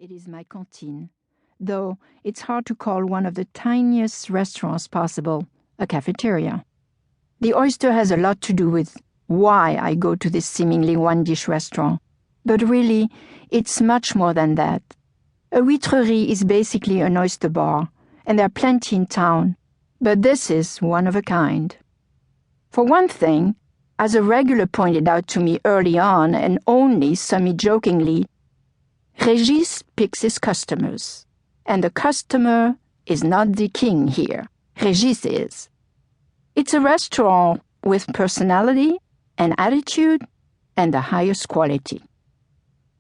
It is my cantine, though it's hard to call one of the tiniest restaurants possible a cafeteria. The oyster has a lot to do with why I go to this seemingly one-dish restaurant, but really, it's much more than that. A Huvtrerie is basically an oyster bar, and there are plenty in town, but this is one of a kind. For one thing, as a regular pointed out to me early on and only semi-jokingly, Régis picks his customers, and the customer is not the king here. Régis is. It's a restaurant with personality and attitude and the highest quality.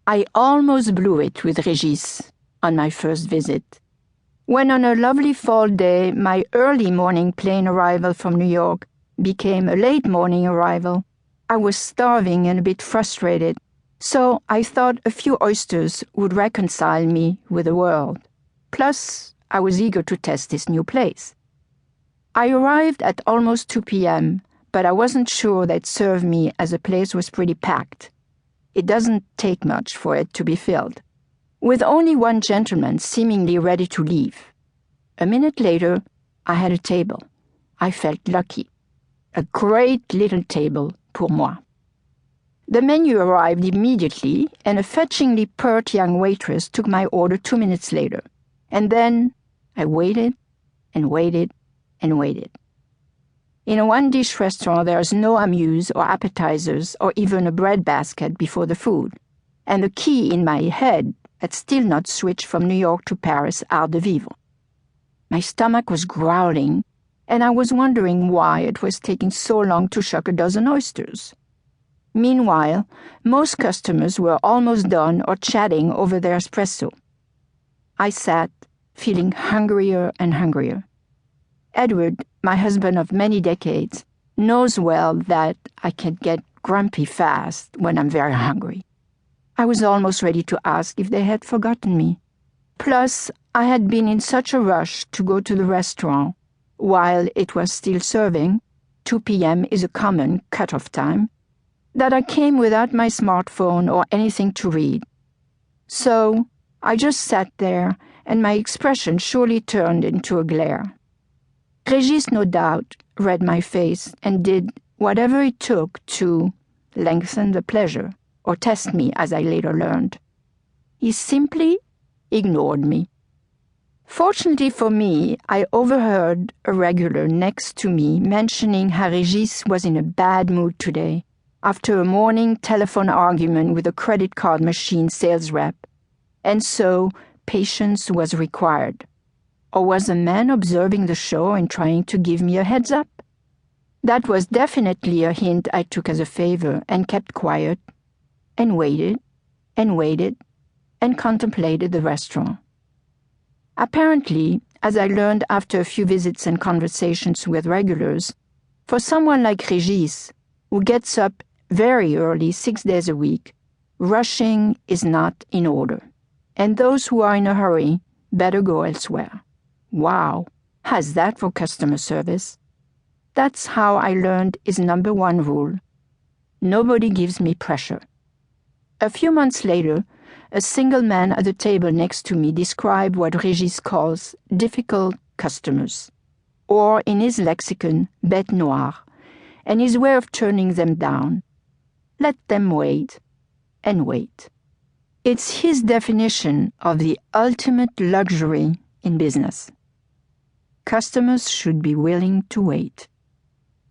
I almost blew it with Régis on my first visit. When on a lovely fall day my early morning plane arrival from New York became a late morning arrival, I was starving and a bit frustrated, so I thought a few oysters would reconcile me with the world. Plus, I was eager to test this new place. I arrived at almost 2 p.m., but I wasn't sure they'd serve me as the place was pretty packed. It doesn't take much for it to be filled, with only one gentleman seemingly ready to leave. A minute later, I had a table. I felt lucky. A great little table pour moi. The menu arrived immediately, and a fetchingly pert young waitress took my order 2 minutes later. And then I waited and waited and waited. In a one-dish restaurant, there is no amuse or appetizers or even a bread basket before the food, and the key in my head had still not switched from New York to Paris art de vivre. My stomach was growling, and I was wondering why it was taking so long to shuck a dozen oysters. Meanwhile, most customers were almost done or chatting over their espresso. I sat, feeling hungrier and hungrier. Edward, my husband of many decades, knows well that I can get grumpy fast when I'm very hungry. I was almost ready to ask if they had forgotten me. Plus, I had been in such a rush to go to the restaurant while it was still serving, 2 p.m. is a common cut-off time, that I came without my smartphone or anything to read. So I just sat there, and my expression surely turned into a glare. Régis, no doubt, read my face and did whatever it took to lengthen the pleasure, or test me, as I later learned. He simply ignored me. Fortunately for me, I overheard a regular next to me mentioning how Régis was in a bad mood today, after a morning telephone argument with a credit card machine sales rep, and so patience was required. Or was the man observing the show and trying to give me a heads up? That was definitely a hint I took as a favor and kept quiet, and waited, and contemplated the restaurant. Apparently, as I learned after a few visits and conversations with regulars, for someone like Régis, who gets up very early 6 days a week, rushing is not in order, and those who are in a hurry better go elsewhere. Wow, how's that for customer service? That's how I learned his number one rule. Nobody gives me pressure. A few months later, a single man at the table next to me described what Régis calls difficult customers, or in his lexicon, bêtes noires, and his way of turning them down. Let them wait and wait. It's his definition of the ultimate luxury in business. Customers should be willing to wait.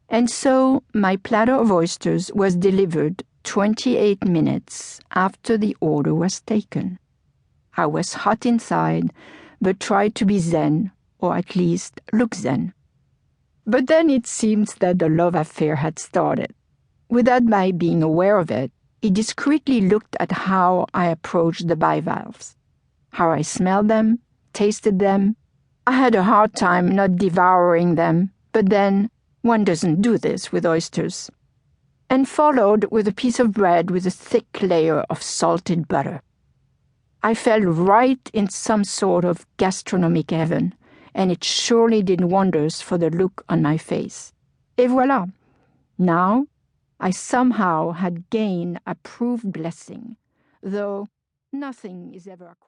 And so my platter of oysters was delivered 28 minutes after the order was taken. I was hot inside, but tried to be zen, or at least look zen. But then it seems that the love affair had started. Without my being aware of it, he discreetly looked at how I approached the bivalves, how I smelled them, tasted them. I had a hard time not devouring them, but then one doesn't do this with oysters. And followed with a piece of bread with a thick layer of salted butter. I fell right in some sort of gastronomic heaven, and it surely did wonders for the look on my face. Et voilà! Now, I somehow had gained a proved blessing, though nothing is ever acquired.